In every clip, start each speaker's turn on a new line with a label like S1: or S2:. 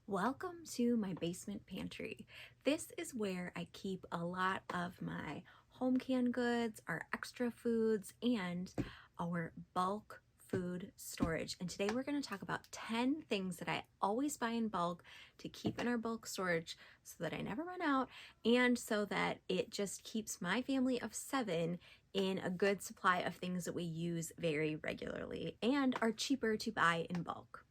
S1: Welcome to my basement pantry. This is where I keep a lot of my home canned goods, our extra foods, and our bulk food storage. And today we're going to talk about 10 things that I always buy in bulk to keep in our bulk storage so that I never run out and so that it just keeps my family of 7 in a good supply of things that we use very regularly and are cheaper to buy in bulk.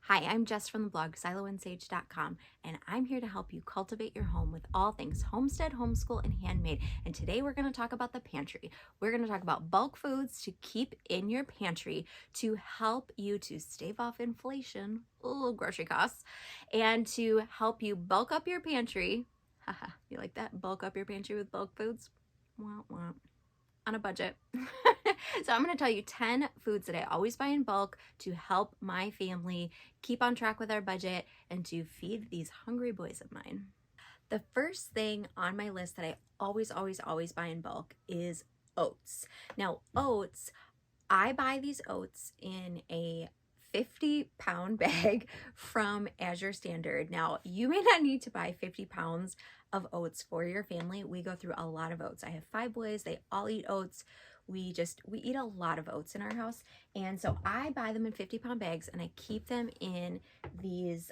S1: Hi, I'm Jess from the blog siloandsage.com, and I'm here to help you cultivate your home with all things homestead, homeschool, and handmade. And today we're going to talk about the pantry. We're going to talk about bulk foods to keep in your pantry to help you to stave off inflation, grocery costs, and to help you bulk up your pantry. Haha, you like that? Bulk up your pantry with bulk foods? Wah, wah. On a budget. So I'm going to tell you 10 foods that I always buy in bulk to help my family keep on track with our budget and to feed these hungry boys of mine. The first thing on my list that I always buy in bulk is oats. Now, oats, I buy these oats in a 50-pound bag from Azure Standard. Now, you may not need to buy 50 pounds of oats for your family. We go through a lot of oats. I have 5 boys. They all eat oats. We eat a lot of oats in our house. And so I buy them in 50-pound bags and I keep them in these,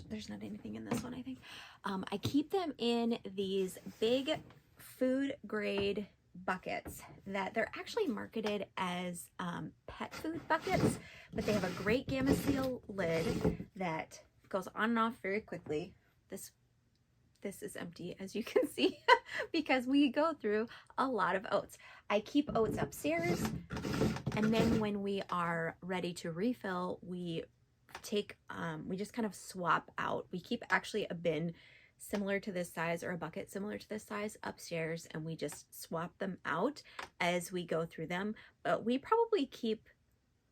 S1: there's not anything in this one, I think. I keep them in these big food grade buckets that they're actually marketed as pet food buckets, but they have a great gamma seal lid that goes on and off very quickly. This is empty, as you can see, because we go through a lot of oats. I keep oats upstairs, and then when we are ready to refill, we just kind of swap out. We keep actually a bin similar to this size or a bucket similar to this size upstairs, and we just swap them out as we go through them. But we probably keep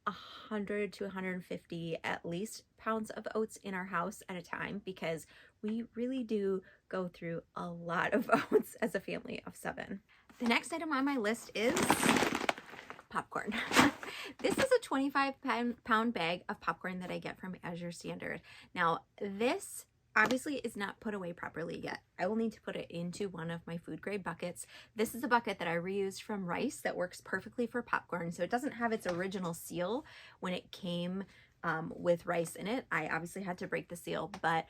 S1: 100 to 150 at least pounds of oats in our house at a time because we really do go through a lot of oats as a family of 7. The next item on my list is popcorn. This is a 25-pound bag of popcorn that I get from Azure Standard. Now, this obviously is not put away properly yet. I will need to put it into one of my food grade buckets. This is a bucket that I reused from rice that works perfectly for popcorn. So it doesn't have its original seal when it came with rice in it. I obviously had to break the seal, but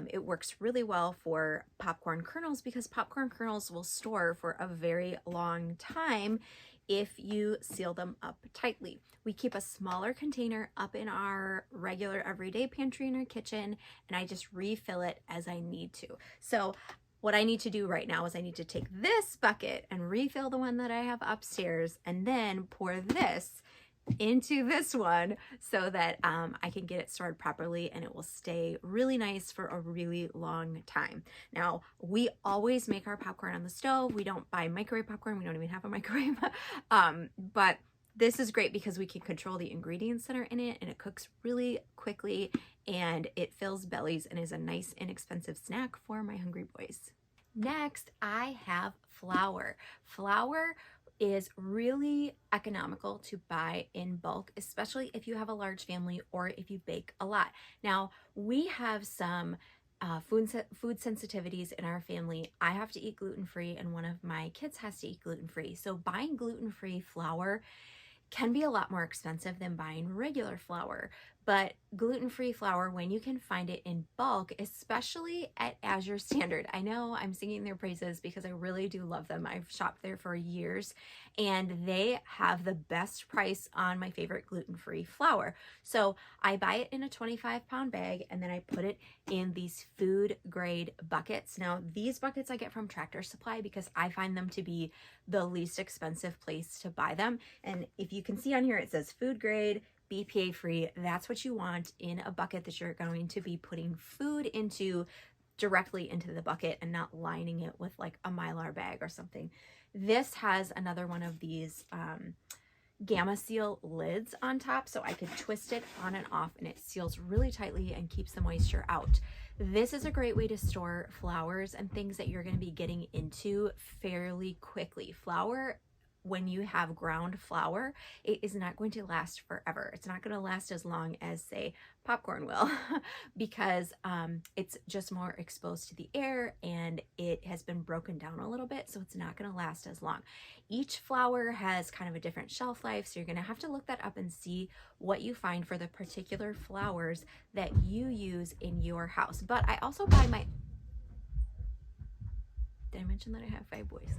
S1: it works really well for popcorn kernels because popcorn kernels will store for a very long time if you seal them up tightly. We keep a smaller container up in our regular everyday pantry in our kitchen, and I just refill it as I need to. So what I need to do right now is I need to take this bucket and refill the one that I have upstairs and then pour this into this one so that I can get it stored properly and it will stay really nice for a really long time. Now, we always make our popcorn on the stove. We don't buy microwave popcorn. We don't even have a microwave. But this is great because we can control the ingredients that are in it and it cooks really quickly and it fills bellies and is a nice inexpensive snack for my hungry boys. Next, I have flour. Flour is really economical to buy in bulk, especially if you have a large family or if you bake a lot. Now, we have some food sensitivities in our family. I have to eat gluten-free and one of my kids has to eat gluten-free. So buying gluten-free flour can be a lot more expensive than buying regular flour. But gluten-free flour, when you can find it in bulk, especially at Azure Standard. I know I'm singing their praises because I really do love them. I've shopped there for years and they have the best price on my favorite gluten-free flour. So I buy it in a 25-pound bag and then I put it in these food grade buckets. Now, these buckets I get from Tractor Supply because I find them to be the least expensive place to buy them. And if you can see on here, it says food grade, BPA free. That's what you want in a bucket that you're going to be putting food into directly into the bucket and not lining it with like a Mylar bag or something. This has another one of these Gamma Seal lids on top, so I could twist it on and off and it seals really tightly and keeps the moisture out. This is a great way to store flowers and things that you're going to be getting into fairly quickly. Flour, when you have ground flour, it is not going to last forever. It's not going to last as long as, say, popcorn will because it's just more exposed to the air and it has been broken down a little bit, so it's not going to last as long. Each flour has kind of a different shelf life, so you're going to have to look that up and see what you find for the particular flours that you use in your house. But I also buy my... Did I mention that I have 5 boys?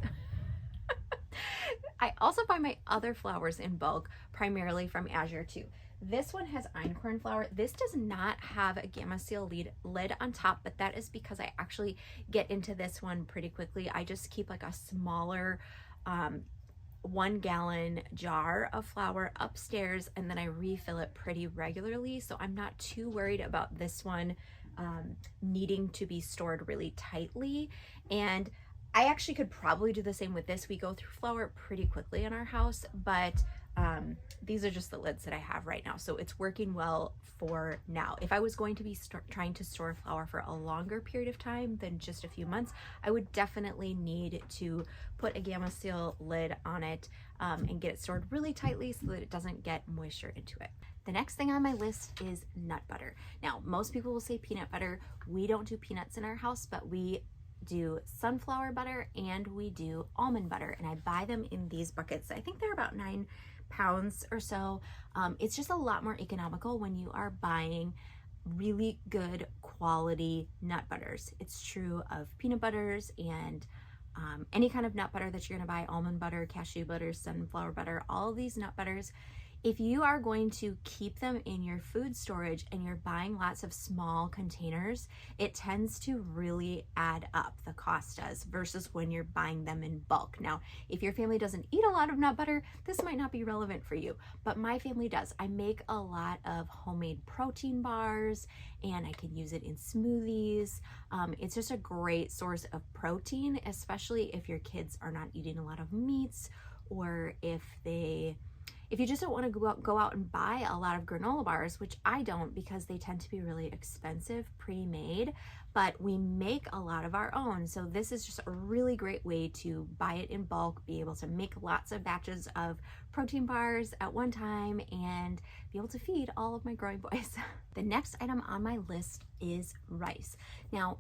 S1: I also buy my other flours in bulk, primarily from Azure too. This one has einkorn flour. This does not have a Gamma Seal lid on top, but that is because I actually get into this one pretty quickly. I just keep like a smaller 1 gallon jar of flour upstairs, and then I refill it pretty regularly. So I'm not too worried about this one needing to be stored really tightly. And I actually could probably do the same with this. We go through flour pretty quickly in our house, but these are just the lids that I have right now. So it's working well for now. If I was going to be trying to store flour for a longer period of time than just a few months, I would definitely need to put a Gamma Seal lid on it and get it stored really tightly so that it doesn't get moisture into it. The next thing on my list is nut butter. Now, most people will say peanut butter. We don't do peanuts in our house, but we do sunflower butter and we do almond butter, and I buy them in these buckets. I think they're about 9 pounds or so. It's just a lot more economical when you are buying really good quality nut butters. It's true of peanut butters and any kind of nut butter that you're going to buy, almond butter, cashew butter, sunflower butter, all of these nut butters. If you are going to keep them in your food storage and you're buying lots of small containers, it tends to really add up, the cost does, versus when you're buying them in bulk. Now, if your family doesn't eat a lot of nut butter, this might not be relevant for you, but my family does. I make a lot of homemade protein bars and I can use it in smoothies. It's just a great source of protein, especially if your kids are not eating a lot of meats, or if you just don't want to go out and buy a lot of granola bars, which I don't because they tend to be really expensive pre-made, but we make a lot of our own. So this is just a really great way to buy it in bulk, be able to make lots of batches of protein bars at one time and be able to feed all of my growing boys. The next item on my list is rice. Now,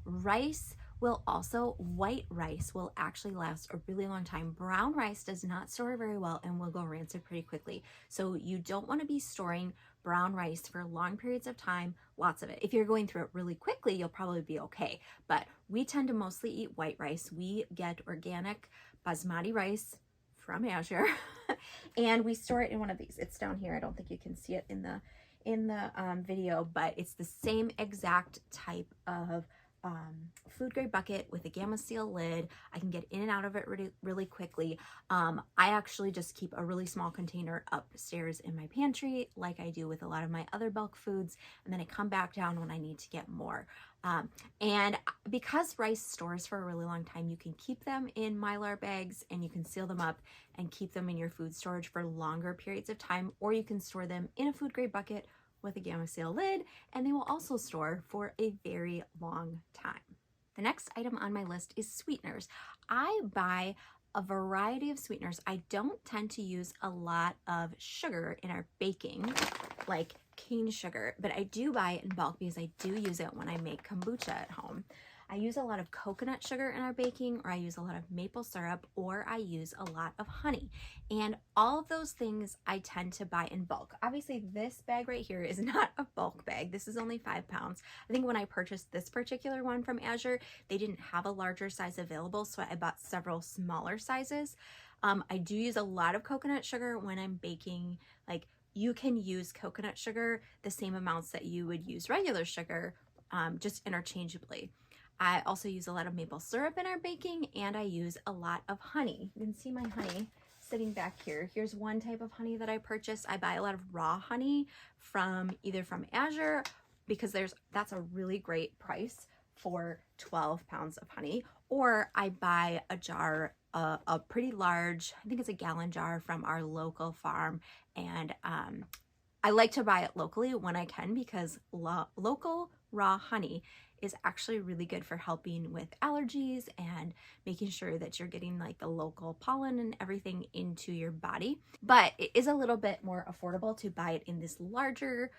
S1: white rice will actually last a really long time. Brown rice does not store very well and will go rancid pretty quickly. So you don't want to be storing brown rice for long periods of time, lots of it. If you're going through it really quickly, you'll probably be okay. But we tend to mostly eat white rice. We get organic basmati rice from Azure and we store it in one of these. It's down here. I don't think you can see it in the video, but it's the same exact type of food grade bucket with a Gamma Seal lid. I can get in and out of it really quickly. I actually just keep a really small container upstairs in my pantry like I do with a lot of my other bulk foods, and then I come back down when I need to get more. And because rice stores for a really long time, you can keep them in Mylar bags and you can seal them up and keep them in your food storage for longer periods of time, or you can store them in a food grade bucket with a Gamma Seal lid, and they will also store for a very long time. The next item on my list is sweeteners. I buy a variety of sweeteners. I don't tend to use a lot of sugar in our baking, like cane sugar, but I do buy it in bulk because I do use it when I make kombucha at home. I use a lot of coconut sugar in our baking, or I use a lot of maple syrup, or I use a lot of honey. And all of those things I tend to buy in bulk. Obviously, this bag right here is not a bulk bag. This is only 5 pounds. I think when I purchased this particular one from Azure, they didn't have a larger size available, so I bought several smaller sizes. I do use a lot of coconut sugar when I'm baking. Like, you can use coconut sugar the same amounts that you would use regular sugar, just interchangeably. I also use a lot of maple syrup in our baking, and I use a lot of honey. You can see my honey sitting back here. Here's one type of honey that I purchased. I buy a lot of raw honey either from Azure, because that's a really great price for 12 pounds of honey, or I buy a jar, a pretty large, I think it's a gallon jar from our local farm, and I like to buy it locally when I can, because local raw honey is actually really good for helping with allergies and making sure that you're getting like the local pollen and everything into your body. But it is a little bit more affordable to buy it in this larger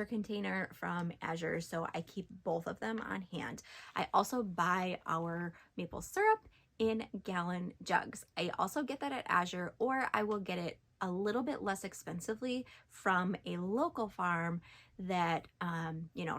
S1: container from Azure, so I keep both of them on hand. I also buy our maple syrup in gallon jugs. I also get that at Azure, or I will get it a little bit less expensively from a local farm that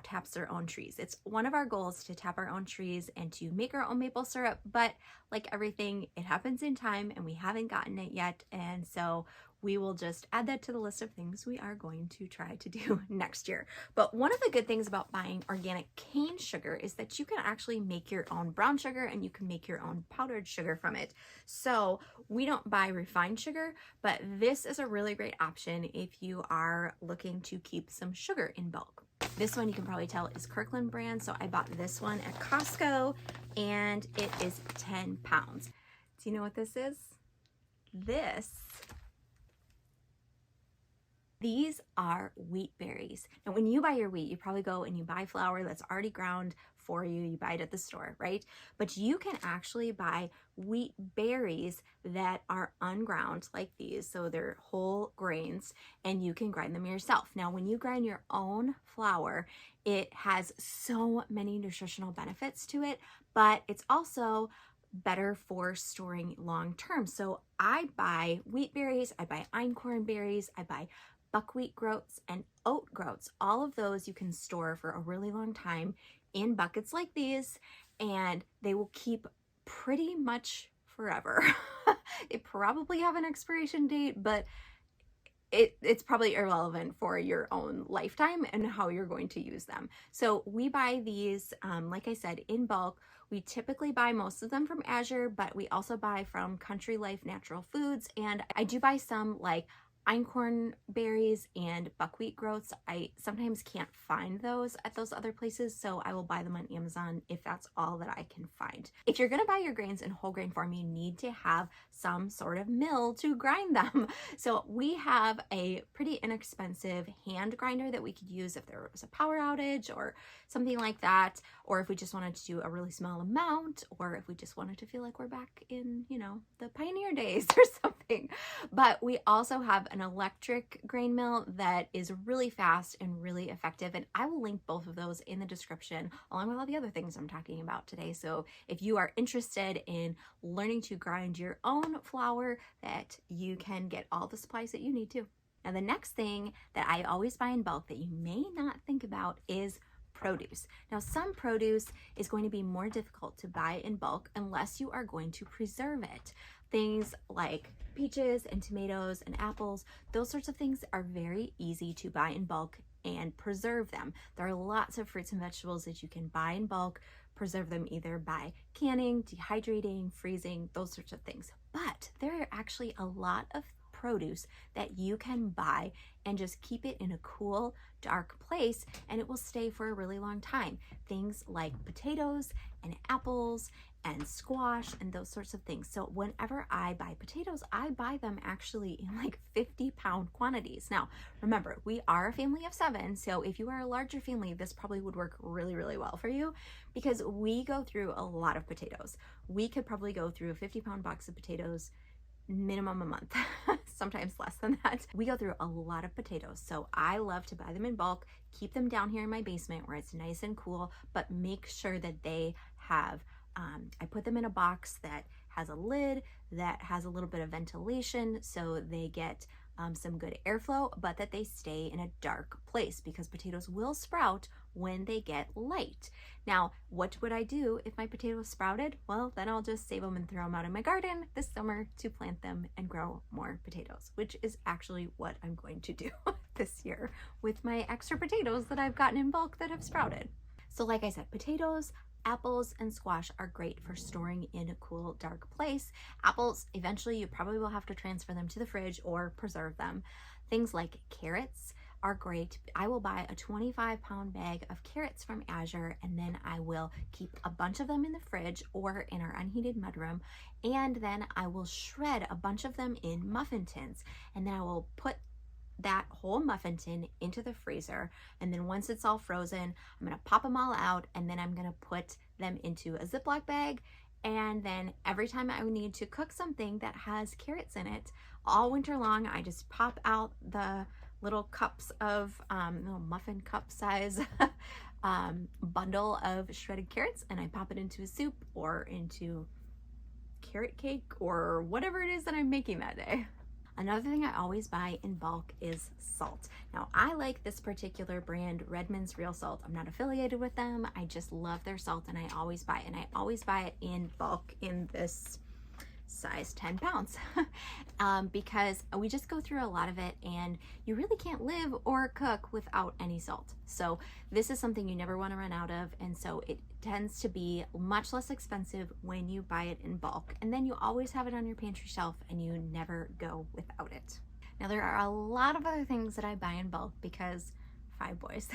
S1: taps their own trees. It's one of our goals to tap our own trees and to make our own maple syrup, but like everything, it happens in time and we haven't gotten it yet, and so we will just add that to the list of things we are going to try to do next year. But one of the good things about buying organic cane sugar is that you can actually make your own brown sugar and you can make your own powdered sugar from it. So we don't buy refined sugar, but this is a really great option if you are looking to keep some sugar in bulk. This one you can probably tell is Kirkland brand, so I bought this one at Costco and it is 10 pounds. Do you know what this is? These are wheat berries. Now, when you buy your wheat, you probably go and you buy flour that's already ground for you. You buy it at the store, right? But you can actually buy wheat berries that are unground like these. So they're whole grains and you can grind them yourself. Now, when you grind your own flour, it has so many nutritional benefits to it, but it's also better for storing long term. So I buy wheat berries, I buy einkorn berries, I buy buckwheat groats and oat groats. All of those you can store for a really long time in buckets like these, and they will keep pretty much forever. They probably have an expiration date, but it's probably irrelevant for your own lifetime and how you're going to use them. So we buy these, like I said, in bulk. We typically buy most of them from Azure, but we also buy from Country Life Natural Foods, and I do buy some like einkorn berries and buckwheat groats. I sometimes can't find those at those other places, so I will buy them on Amazon if that's all that I can find. If you're going to buy your grains in whole grain form, you need to have some sort of mill to grind them. So we have a pretty inexpensive hand grinder that we could use if there was a power outage or something like that, or if we just wanted to do a really small amount, or if we just wanted to feel like we're back in, the pioneer days or something. But we also have an electric grain mill that is really fast and really effective, and I will link both of those in the description along with all the other things I'm talking about today. So if you are interested in learning to grind your own flour, that you can get all the supplies that you need to. Now, the next thing that I always buy in bulk that you may not think about is produce. Now, some produce is going to be more difficult to buy in bulk unless you are going to preserve it. Things like peaches and tomatoes and apples, those sorts of things are very easy to buy in bulk and preserve them. There are lots of fruits and vegetables that you can buy in bulk, preserve them either by canning, dehydrating, freezing, those sorts of things. But there are actually a lot of produce that you can buy and just keep it in a cool, dark place, and it will stay for a really long time. Things like potatoes and apples and squash and those sorts of things. So whenever I buy potatoes, I buy them actually in like 50-pound quantities. Now, remember, we are a family of 7, so if you are a larger family, this probably would work really, really well for you because we go through a lot of potatoes. We could probably go through a 50-pound box of potatoes minimum a month, sometimes less than that. We go through a lot of potatoes, so I love to buy them in bulk, keep them down here in my basement where it's nice and cool, but make sure that they have I put them in a box that has a lid, that has a little bit of ventilation so they get some good airflow, but that they stay in a dark place because potatoes will sprout when they get light. Now, what would I do if my potatoes sprouted? Well, then I'll just save them and throw them out in my garden this summer to plant them and grow more potatoes, which is actually what I'm going to do this year with my extra potatoes that I've gotten in bulk that have sprouted. So like I said, potatoes, apples, and squash are great for storing in a cool, dark place. Apples, eventually you probably will have to transfer them to the fridge or preserve them. Things like carrots are great. I will buy a 25-pound bag of carrots from Azure, and then I will keep a bunch of them in the fridge or in our unheated mudroom, and then I will shred a bunch of them in muffin tins, and then I will put that whole muffin tin into the freezer, and then once it's all frozen, I'm gonna pop them all out, and then I'm gonna put them into a Ziploc bag. And then every time I need to cook something that has carrots in it, all winter long, I just pop out the little cups of little muffin cup size bundle of shredded carrots, and I pop it into a soup or into carrot cake or whatever it is that I'm making that day. Another thing I always buy in bulk is salt. Now, I like this particular brand, Redmond's Real Salt. I'm not affiliated with them. I just love their salt, and I always buy it. And I always buy it in bulk in this size 10 pounds because we just go through a lot of it, and you really can't live or cook without any salt. So this is something you never want to run out of, and so it tends to be much less expensive when you buy it in bulk, and then you always have it on your pantry shelf and you never go without it. Now, there are a lot of other things that I buy in bulk because 5 boys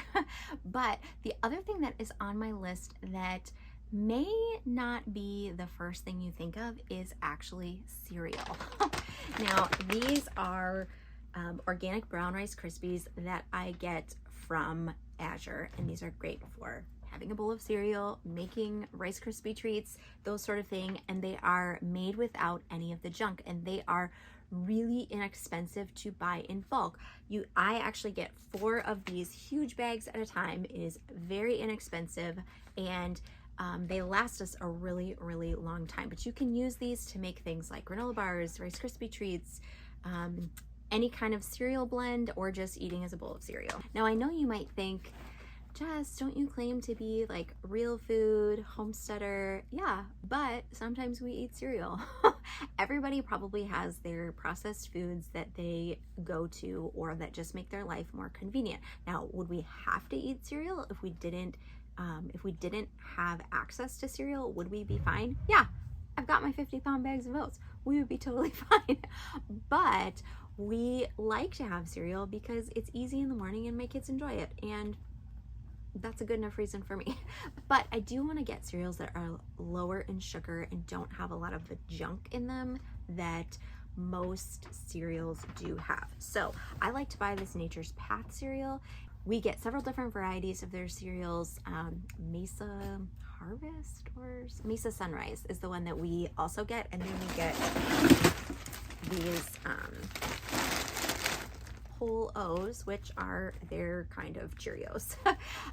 S1: but the other thing that is on my list that may not be the first thing you think of is actually cereal. Now, these are organic brown Rice Krispies that I get from Azure, and these are great for having a bowl of cereal, making Rice Krispie treats, those sort of thing, and they are made without any of the junk, and they are really inexpensive to buy in bulk. I actually get 4 of these huge bags at a time. It is very inexpensive, and they last us a really, really long time. But you can use these to make things like granola bars, Rice Krispie treats, any kind of cereal blend, or just eating as a bowl of cereal. Now, I know you might think, Jess, don't you claim to be like real food, homesteader? Yeah, but sometimes we eat cereal. Everybody probably has their processed foods that they go to or that just make their life more convenient. Now, would we have to eat cereal if we didn't have access to cereal? Would we be fine? Yeah, I've got my 50-pound bags of oats. We would be totally fine. But we like to have cereal because it's easy in the morning and my kids enjoy it, and that's a good enough reason for me. But I do want to get cereals that are lower in sugar and don't have a lot of the junk in them that most cereals do have. So I like to buy this Nature's Path cereal. We get several different varieties of their cereals. Mesa Harvest or Mesa Sunrise is the one that we also get, and then we get these whole O's, which are their kind of Cheerios.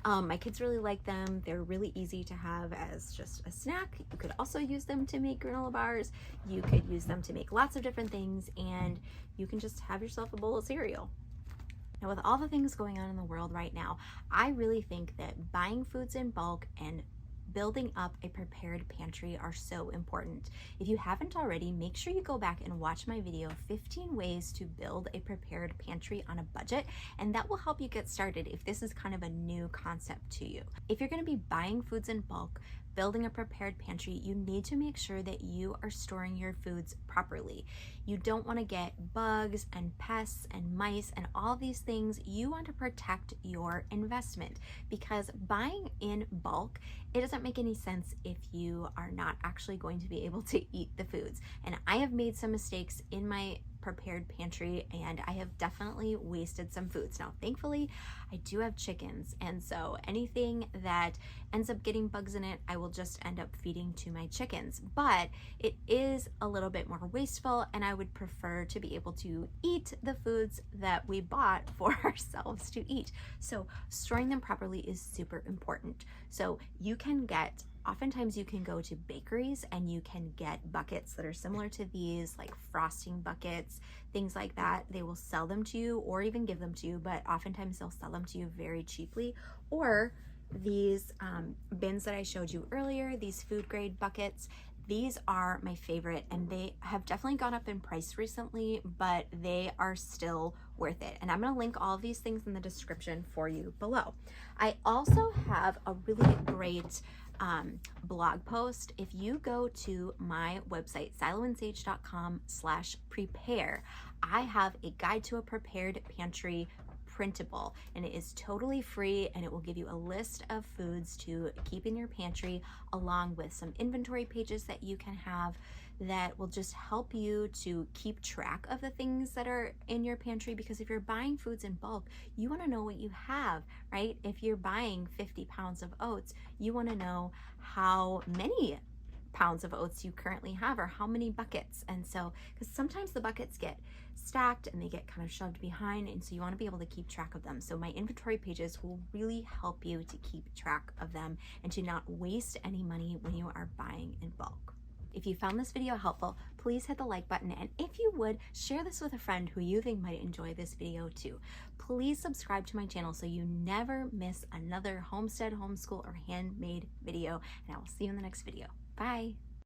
S1: My kids really like them. They're really easy to have as just a snack. You could also use them to make granola bars. You could use them to make lots of different things, and you can just have yourself a bowl of cereal. Now, with all the things going on in the world right now, I really think that buying foods in bulk and building up a prepared pantry are so important. If you haven't already, make sure you go back and watch my video, 15 ways to build a prepared pantry on a budget, and that will help you get started if this is kind of a new concept to you. If you're going to be buying foods in bulk, building a prepared pantry, you need to make sure that you are storing your foods properly. You don't want to get bugs and pests and mice and all these things. You want to protect your investment, because buying in bulk, it doesn't make any sense if you are not actually going to be able to eat the foods. And I have made some mistakes in my prepared pantry, and I have definitely wasted some foods. Now, thankfully, I do have chickens, and so anything that ends up getting bugs in it, I will just end up feeding to my chickens. But it is a little bit more wasteful, and I would prefer to be able to eat the foods that we bought for ourselves to eat. So storing them properly is super important. So you can get oftentimes you can go to bakeries and you can get buckets that are similar to these, like frosting buckets, things like that. They will sell them to you or even give them to you, but oftentimes they'll sell them to you very cheaply. Or these bins that I showed you earlier, these food grade buckets, these are my favorite, and they have definitely gone up in price recently, but they are still worth it. And I'm going to link all of these things in the description for you below. I also have a really great blog post. If you go to my website, siloandsage.com/prepare, I have a guide to a prepared pantry printable, and it is totally free, and it will give you a list of foods to keep in your pantry, along with some inventory pages that you can have that will just help you to keep track of the things that are in your pantry. Because if you're buying foods in bulk, you want to know what you have, right? If you're buying 50 pounds of oats, you want to know how many pounds of oats you currently have, or how many buckets. And so, because sometimes the buckets get stacked and they get kind of shoved behind, and so you want to be able to keep track of them. So my inventory pages will really help you to keep track of them and to not waste any money when you are buying in bulk. If you found this video helpful, please hit the like button, and if you would, share this with a friend who you think might enjoy this video too. Please subscribe to my channel so you never miss another homestead, homeschool, or handmade video, and I will see you in the next video. Bye!